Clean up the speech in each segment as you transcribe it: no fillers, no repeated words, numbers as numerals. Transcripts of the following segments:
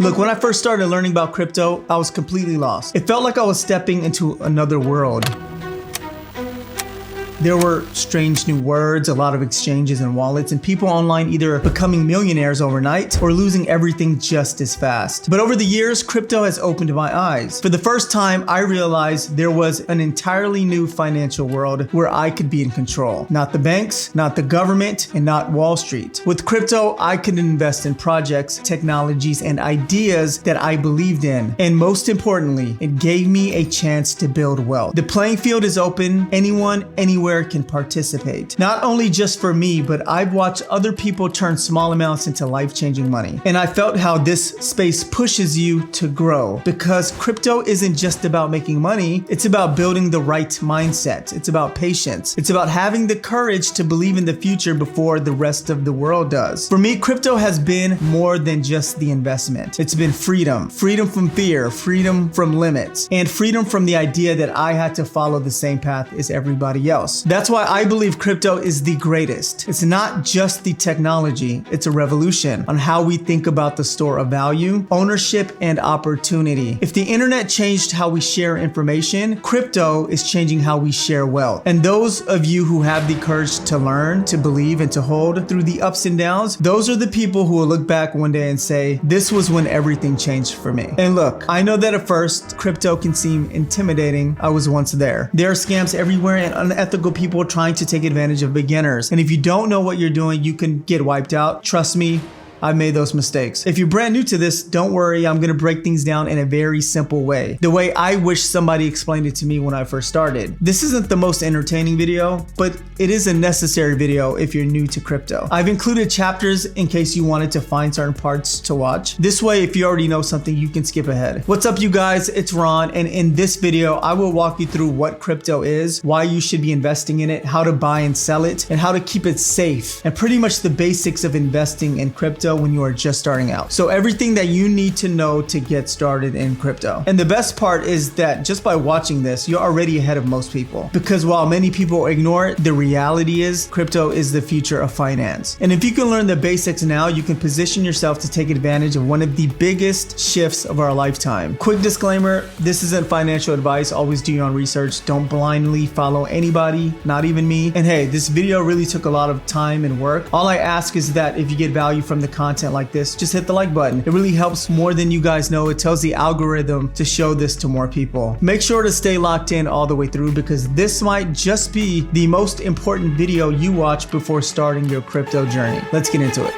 Look, when I first started learning about crypto, I was completely lost. It felt like I was stepping into another world. There were strange new words, a lot of exchanges and wallets, and people online either becoming millionaires overnight or losing everything just as fast. But over the years, crypto has opened my eyes. For the first time, I realized there was an entirely new financial world where I could be in control. Not the banks, not the government, and not Wall Street. With crypto, I could invest in projects, technologies, and ideas that I believed in. And most importantly, it gave me a chance to build wealth. The playing field is open. Anyone, anywhere can participate. Not only just for me, but I've watched other people turn small amounts into life-changing money. And I felt how this space pushes you to grow, because crypto isn't just about making money, it's about building the right mindset. It's about patience. It's about having the courage to believe in the future before the rest of the world does. For me, crypto has been more than just the investment. It's been freedom. Freedom from fear, freedom from limits, and freedom from the idea that I had to follow the same path as everybody else. That's why I believe crypto is the greatest. It's not just the technology, it's a revolution on how we think about the store of value, ownership, and opportunity. If the internet changed how we share information, crypto is changing how we share wealth. And those of you who have the courage to learn, to believe, and to hold through the ups and downs, those are the people who will look back one day and say, this was when everything changed for me. And look, I know that at first, crypto can seem intimidating. I was once there. There are scams everywhere and unethical people trying to take advantage of beginners. And if you don't know what you're doing, you can get wiped out. Trust me, I've made those mistakes. If you're brand new to this, don't worry, I'm gonna break things down in a very simple way. The way I wish somebody explained it to me when I first started. This isn't the most entertaining video, but it is a necessary video if you're new to crypto. I've included chapters in case you wanted to find certain parts to watch. This way, if you already know something, you can skip ahead. What's up, you guys? It's Ron, and in this video, I will walk you through what crypto is, why you should be investing in it, how to buy and sell it, and how to keep it safe, and pretty much the basics of investing in crypto when you are just starting out. So everything that you need to know to get started in crypto. And the best part is that just by watching this, you're already ahead of most people. Because while many people ignore it, the reality is crypto is the future of finance. And if you can learn the basics now, you can position yourself to take advantage of one of the biggest shifts of our lifetime. Quick disclaimer, this isn't financial advice. Always do your own research. Don't blindly follow anybody, not even me. And hey, this video really took a lot of time and work. All I ask is that if you get value from the content like this, just hit the like button. It really helps more than you guys know. It tells the algorithm to show this to more people. Make sure to stay locked in all the way through, because this might just be the most important video you watch before starting your crypto journey. Let's get into it.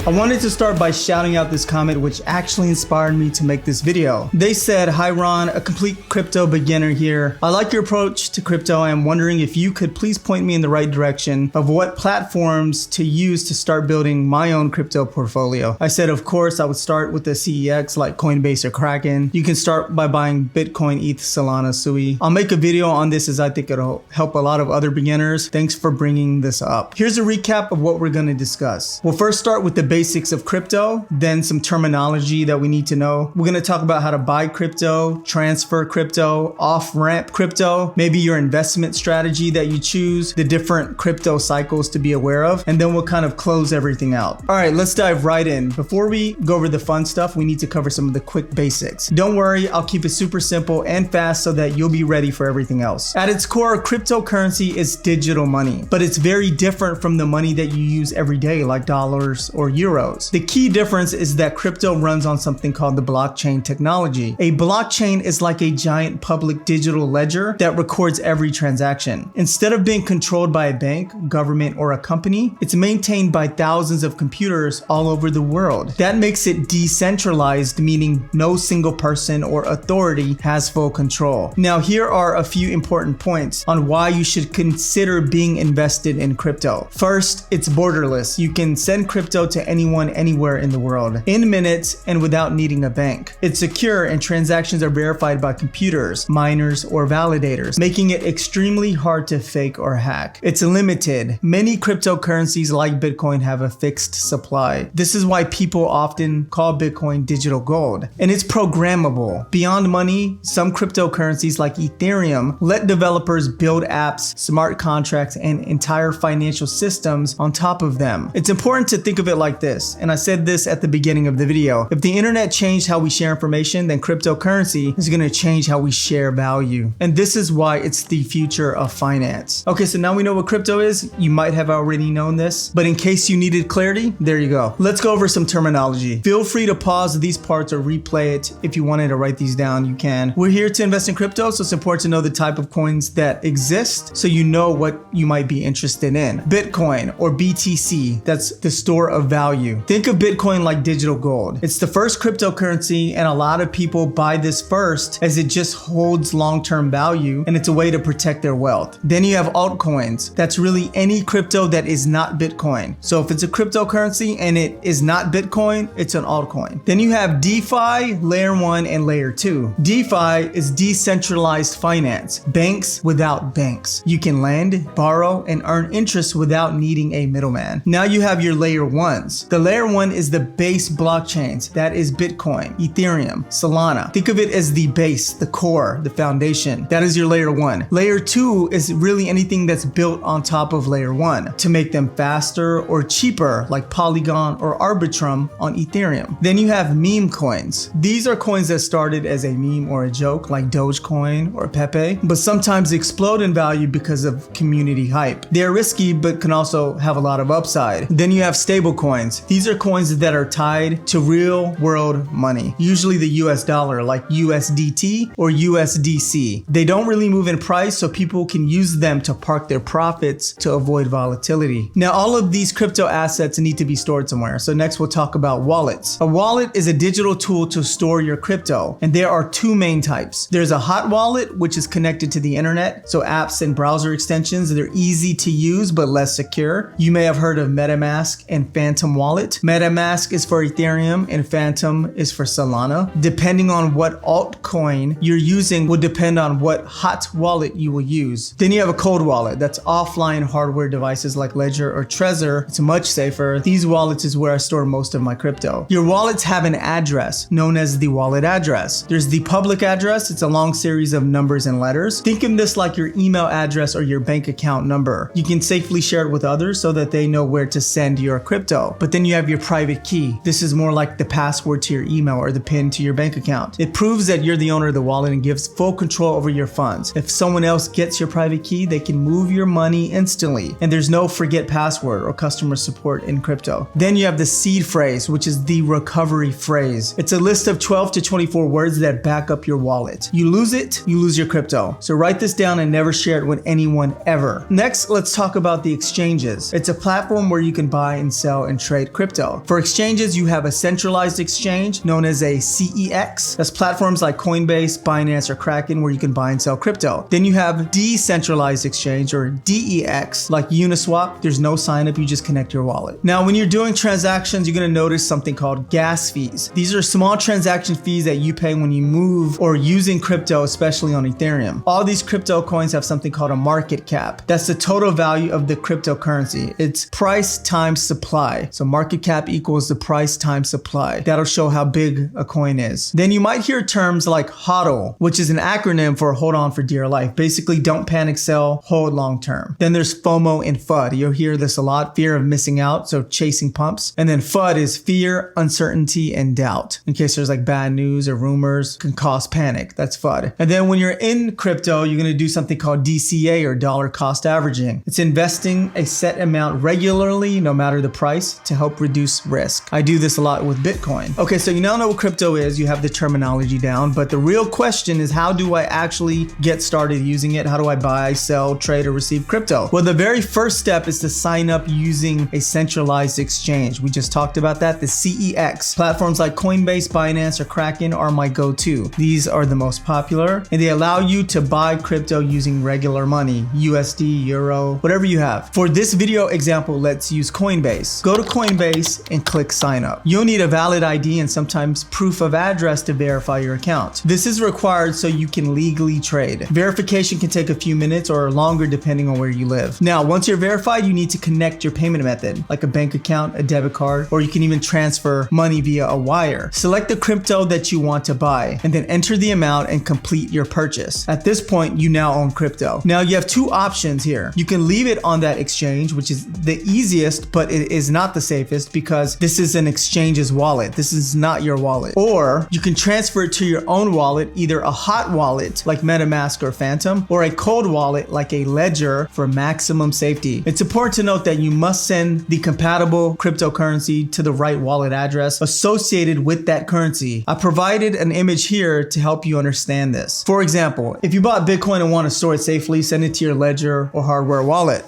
I wanted to start by shouting out this comment, which actually inspired me to make this video. They said, "Hi Ron, a complete crypto beginner here. I like your approach to crypto. I am wondering if you could please point me in the right direction of what platforms to use to start building my own crypto portfolio." I said, of course, I would start with the CEX like Coinbase or Kraken. You can start by buying Bitcoin, ETH, Solana, Sui. I'll make a video on this as I think it'll help a lot of other beginners. Thanks for bringing this up. Here's a recap of what we're going to discuss. We'll first start with the basics of crypto, then some terminology that we need to know. We're going to talk about how to buy crypto, transfer crypto, off-ramp crypto, maybe your investment strategy that you choose, the different crypto cycles to be aware of, and then we'll kind of close everything out. All right, let's dive right in. Before we go over the fun stuff, we need to cover some of the quick basics. Don't worry, I'll keep it super simple and fast so that you'll be ready for everything else. At its core, cryptocurrency is digital money, but it's very different from the money that you use every day, like dollars or euros. The key difference is that crypto runs on something called the blockchain technology. A blockchain is like a giant public digital ledger that records every transaction. Instead of being controlled by a bank, government, or a company, it's maintained by thousands of computers all over the world. That makes it decentralized, meaning no single person or authority has full control. Now, here are a few important points on why you should consider being invested in crypto. First, it's borderless. You can send crypto to anyone anywhere in the world in minutes and without needing a bank. It's secure and transactions are verified by computers, miners, or validators, making it extremely hard to fake or hack. It's limited. Many cryptocurrencies like Bitcoin have a fixed supply. This is why people often call Bitcoin digital gold. And it's programmable. Beyond money, some cryptocurrencies like Ethereum let developers build apps, smart contracts, and entire financial systems on top of them. It's important to think of it like this, and I said this at the beginning of the video. If the internet changed how we share information, then cryptocurrency is going to change how we share value. And this is why it's the future of finance. Okay, so now we know what crypto is. You might have already known this, but in case you needed clarity, there you go. Let's go over some terminology. Feel free to pause these parts or replay it. If you wanted to write these down, you can. We're here to invest in crypto, so it's important to know the type of coins that exist so you know what you might be interested in. Bitcoin, or BTC, that's the store of value. Think of Bitcoin like digital gold. It's the first cryptocurrency, and a lot of people buy this first as it just holds long-term value and it's a way to protect their wealth. Then you have altcoins. That's really any crypto that is not Bitcoin. So if it's a cryptocurrency and it is not Bitcoin, it's an altcoin. Then you have DeFi, layer 1 and layer 2. DeFi is decentralized finance, banks without banks. You can lend, borrow, and earn interest without needing a middleman. Now you have your layer 1s. The layer 1 is the base blockchains. That is Bitcoin, Ethereum, Solana. Think of it as the base, the core, the foundation. That is your layer 1. Layer 2 is really anything that's built on top of layer 1 to make them faster or cheaper, like Polygon or Arbitrum on Ethereum. Then you have meme coins. These are coins that started as a meme or a joke, like Dogecoin or Pepe, but sometimes explode in value because of community hype. They're risky, but can also have a lot of upside. Then you have stable coins. These are coins that are tied to real world money, usually the US dollar, like USDT or USDC. They don't really move in price, so people can use them to park their profits to avoid volatility. Now, all of these crypto assets need to be stored somewhere. So next we'll talk about wallets. A wallet is a digital tool to store your crypto, and there are two main types. There's a hot wallet, which is connected to the internet, so apps and browser extensions. They're easy to use but less secure. You may have heard of MetaMask and Phantom Wallet. MetaMask is for Ethereum and Phantom is for Solana. Depending on what altcoin you're using will depend on what hot wallet you will use. Then you have a cold wallet. That's offline hardware devices like Ledger or Trezor. It's much safer. These wallets is where I store most of my crypto. Your wallets have an address known as the wallet address. There's the public address. It's a long series of numbers and letters. Think of this like your email address or your bank account number. You can safely share it with others so that they know where to send your crypto. But then you have your private key. This is more like the password to your email or the PIN to your bank account. It proves that you're the owner of the wallet and gives full control over your funds. If someone else gets your private key, they can move your money instantly, and there's no forget password or customer support in crypto. Then you have the seed phrase, which is the recovery phrase. It's a list of 12 to 24 words that back up your wallet. You lose it, you lose your crypto. So write this down and never share it with anyone ever. Next, let's talk about the exchanges. It's a platform where you can buy and sell and trade crypto. For exchanges, you have a centralized exchange known as a CEX. That's platforms like Coinbase, Binance, or Kraken where you can buy and sell crypto. Then you have decentralized exchange, or DEX, like Uniswap. There's no sign up, you just connect your wallet. Now, when you're doing transactions, you're gonna notice something called gas fees. These are small transaction fees that you pay when you move or using crypto, especially on Ethereum. All these crypto coins have something called a market cap. That's the total value of the cryptocurrency. It's price times supply. So market cap equals the price times supply. That'll show how big a coin is. Then you might hear terms like HODL, which is an acronym for hold on for dear life. Basically, don't panic sell, hold long term. Then there's FOMO and FUD. You'll hear this a lot, fear of missing out, so chasing pumps. And then FUD is fear, uncertainty, and doubt. In case there's like bad news or rumors can cause panic. That's FUD. And then when you're in crypto, you're gonna do something called DCA, or dollar cost averaging. It's investing a set amount regularly, no matter the price, to help reduce risk. I do this a lot with Bitcoin. Okay, so you now know what crypto is, you have the terminology down, but the real question is, how do I actually get started using it? How do I buy, sell, trade, or receive crypto? Well, the very first step is to sign up using a centralized exchange. We just talked about that, the CEX. Platforms like Coinbase, Binance, or Kraken are my go-to. These are the most popular, and they allow you to buy crypto using regular money, USD, Euro, whatever you have. For this video example, let's use Coinbase. Go to Coinbase Coinbase and click sign up. You'll need a valid ID and sometimes proof of address to verify your account. This is required so you can legally trade. Verification can take a few minutes or longer depending on where you live. Now, once you're verified, you need to connect your payment method, like a bank account, a debit card, or you can even transfer money via a wire. Select the crypto that you want to buy and then enter the amount and complete your purchase. At this point, you now own crypto. Now you have two options here. You can leave it on that exchange, which is the easiest, but it is not the safest because this is an exchange's wallet. This is not your wallet. Or you can transfer it to your own wallet, either a hot wallet like MetaMask or Phantom, or a cold wallet like a Ledger for maximum safety. It's important to note that you must send the compatible cryptocurrency to the right wallet address associated with that currency. I provided an image here to help you understand this. For example, if you bought Bitcoin and want to store it safely, send it to your Ledger or hardware wallet.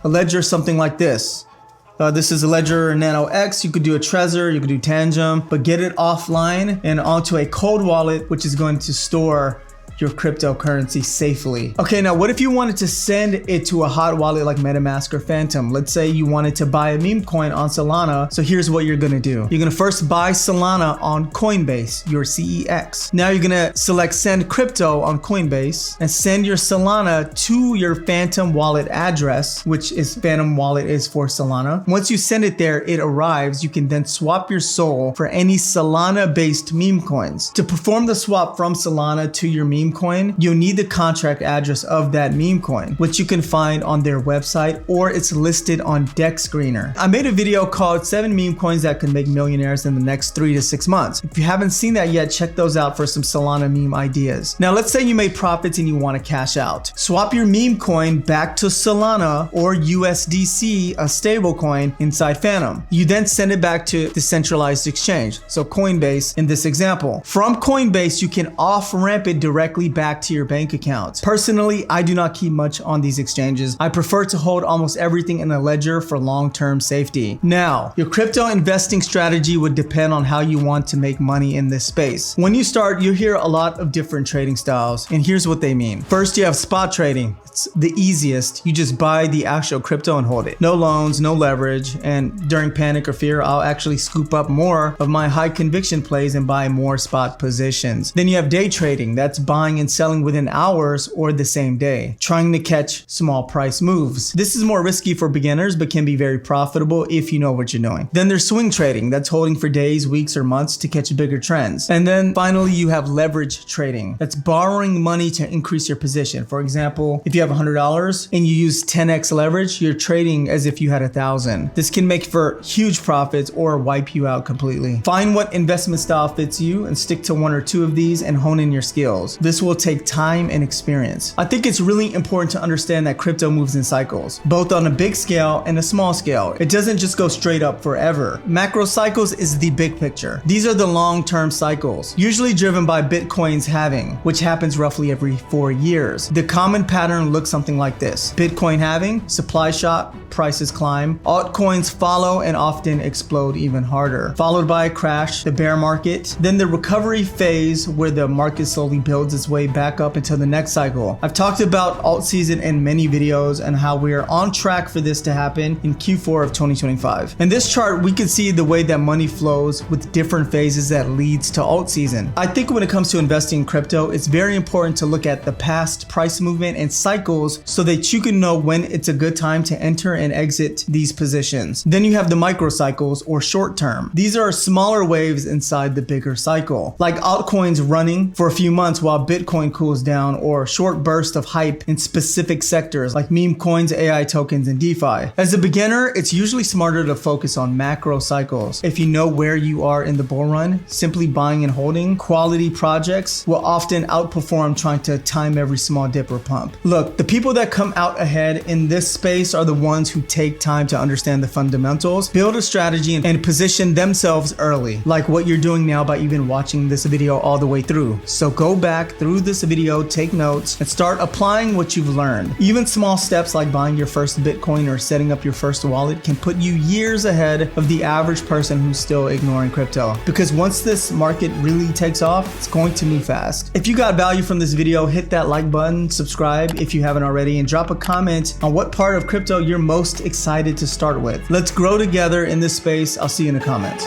A Ledger is something like this. This is a Ledger Nano X. You could do a Trezor, you could do Tangem, but get it offline and onto a cold wallet, which is going to store your cryptocurrency safely. Okay, now what if you wanted to send it to a hot wallet like MetaMask or Phantom? Let's say you wanted to buy a meme coin on Solana. So here's what you're gonna do. You're gonna first buy Solana on Coinbase, your CEX. Now you're gonna select send crypto on Coinbase and send your Solana to your Phantom wallet address, which is Phantom wallet is for Solana. Once you send it there, it arrives. You can then swap your SOL for any Solana based meme coins. To perform the swap from Solana to your meme coin, you'll need the contract address of that meme coin, which you can find on their website or it's listed on Dex Screener. I made a video called 7 meme coins that can make millionaires in the next 3 to 6 months. If you haven't seen that yet, check those out for some Solana meme ideas. Now, let's say you made profits and you want to cash out. Swap your meme coin back to Solana or USDC, a stable coin inside Phantom. You then send it back to the centralized exchange, so Coinbase in this example. From Coinbase, you can off-ramp it directly back to your bank account. Personally, I do not keep much on these exchanges. I prefer to hold almost everything in a ledger for long-term safety. Now, your crypto investing strategy would depend on how you want to make money in this space. When you start, you hear a lot of different trading styles, and here's what they mean. First, you have spot trading. It's the easiest. You just buy the actual crypto and hold it. No loans, no leverage, and during panic or fear, I'll actually scoop up more of my high conviction plays and buy more spot positions. Then you have day trading. That's buying and selling within hours or the same day, trying to catch small price moves. This is more risky for beginners, but can be very profitable if you know what you're doing. Then there's swing trading. That's holding for days, weeks, or months to catch bigger trends. And then finally, you have leverage trading. That's borrowing money to increase your position. For example, if you have $100 and you use 10x leverage, you're trading as if you had 1,000. This can make for huge profits or wipe you out completely. Find what investment style fits you and stick to 1 or 2 of these and hone in your skills. This will take time and experience. I think it's really important to understand that crypto moves in cycles, both on a big scale and a small scale. It doesn't just go straight up forever. Macro cycles is the big picture. These are the long-term cycles, usually driven by Bitcoin's halving, which happens roughly every 4 years. The common pattern looks something like this. Bitcoin halving, supply shock, prices climb, altcoins follow and often explode even harder, followed by a crash, the bear market, then the recovery phase where the market slowly builds its way back up until the next cycle. I've talked about alt season in many videos and how we are on track for this to happen in Q4 of 2025. In this chart, we can see the way that money flows with different phases that leads to alt season. I think when it comes to investing in crypto, it's very important to look at the past price movement and cycles so that you can know when it's a good time to enter and exit these positions. Then you have the microcycles or short term. These are smaller waves inside the bigger cycle, like altcoins running for a few months while Bitcoin cools down, or short bursts of hype in specific sectors like meme coins, AI tokens, and DeFi. As a beginner, it's usually smarter to focus on macro cycles. If you know where you are in the bull run, simply buying and holding quality projects will often outperform trying to time every small dip or pump. Look, the people that come out ahead in this space are the ones who take time to understand the fundamentals, build a strategy, and position themselves early, like what you're doing now by even watching this video all the way through. So go back, through this video, take notes, and start applying what you've learned. Even small steps like buying your first Bitcoin or setting up your first wallet can put you years ahead of the average person who's still ignoring crypto. Because once this market really takes off, it's going to move fast. If you got value from this video, hit that like button, subscribe if you haven't already, and drop a comment on what part of crypto you're most excited to start with. Let's grow together in this space. I'll see you in the comments.